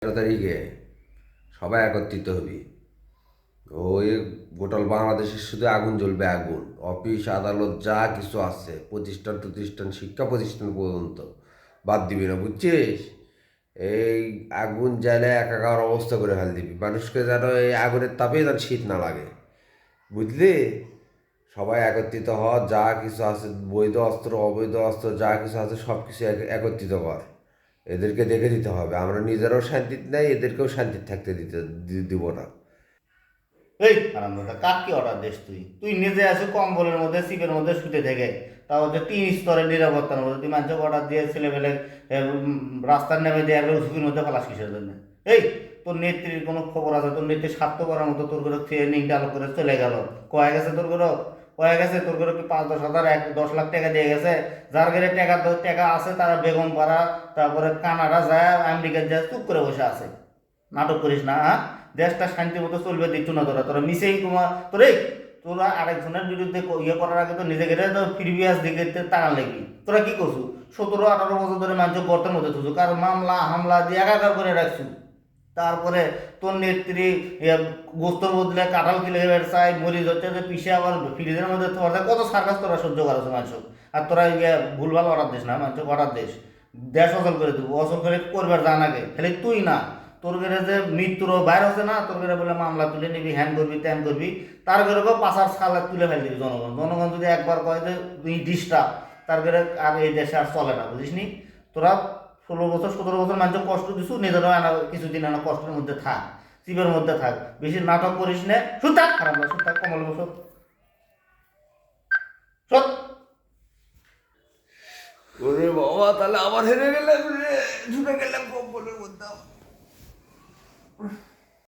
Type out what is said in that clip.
তারিখে সবাই একত্রিত হবি। ওই গোটাল বাংলাদেশের শুধু আগুন জ্বলবে, আগুন। অফিস আদালত যা কিছু আছে, প্রতিষ্ঠান শিক্ষা প্রতিষ্ঠান পর্যন্ত বাদ দিবি না, বুঝছিস? এই আগুন জ্বালে একাকার অবস্থা করে ফেল দিবি, মানুষকে যেন এই আগুনের তাপে যেন শীত না লাগে, বুঝলি? সবাই একত্রিত হ, যা কিছু আছে বৈধ অস্ত্র অবৈধ অস্ত্র যা কিছু আছে সব কিছু একত্রিত কর। এদেরকে দেখে দিতে হবে, আমরা নিজেরাও শান্তিতে নাই, এদেরকেও শান্তিতে থাকতে দিব না। এই আনন্দটা কাক কি অর্ডার দিস? তুই তুই নিজে আছো কম্বলের মধ্যে সিপের মধ্যে শুতে থেকে, তাও হচ্ছে 3 স্তরের নিরাপত্তার মধ্যে তুই মানুষকে অর্ডার দিয়ে ছেলেবেলে রাস্তার নেমে দিয়ে একবার ঝুঁকির মধ্যে ফেলাস কিসের জন্য? এই তোর নেত্রীর কোনো খবর আছে? তোর নেত্রী স্বার্থ করার মতো তোর করে ট্রেনিং ডালক করে চলে গেল, কয়ে গেছে তোর করে? কয়ে গেছে তোর করে? কি 5-10 হাজার 10 লাখ টাকা দিয়ে গেছে? যার ঘরে টাকা আছে তারা বেগম পাড়া, তারপরে কানাডা যায়, আমেরিকা যায়, চুপ করে বসে আছে। নাটক করিস না, হ্যাঁ? দেশটা শান্তি মতো চলবে দিচ্ছু না তোরা, তোরা মিশেই তোমার তোর এই তোরা আরেকজনের বিরুদ্ধে ইয়ে করার আগে তো নিজেকে তো প্রিভিয়াস দিকে টাকা লাগবি। তোরা কি করছু? 17-18 বছর ধরে মানুষ গর্তের মধ্যে থুসু, কারণ মামলা হামলা দিয়ে একাকার করে রাখছু। তারপরে তোর নেত্রী গোস্তর বদলে কাঁঠাল কিনে চাই, মরিচ হচ্ছে যে পিসে আবার ফ্রিজের মধ্যে তোমার কত সার্কাস তোরা সহ্য করেছো মানুষ। আর তোরা ইয়ে ভুলভাল অর্ডার দিস না, মানুষ অর্ডার দিস, দেশ অচল করে দেবো। অচল করে করবার জান আগে, খালি তুই না, তোর ঘরে যে মৃত্যুরও বাইর হচ্ছে না, তোর ঘরে বলে মামলা তুলে নিবি, হ্যান করবি ত্যান করবি, তার ঘরেও পাশার ছালা তুলে ফেল দিবি। জনগণ যদি একবার কয় যে তুই ডিস্টার্ব, তার ঘরে আর এই দেশে আর চলে না, বুঝিস নি? তোরা 16 বছর 17 বছর মানুষের কষ্ট দিছু, নিজেরাও কিছুদিন কষ্টের মধ্যে থাক, চিপের মধ্যে থাক, বেশি নাটক করিস নে। সুতাক খারাপ না, সুতাক কমল বসত সত। ওরে বাবা, তাহলে আবার হেরে গেলাম রে, ঢুকে গেলাম কম্বলের মধ্যে।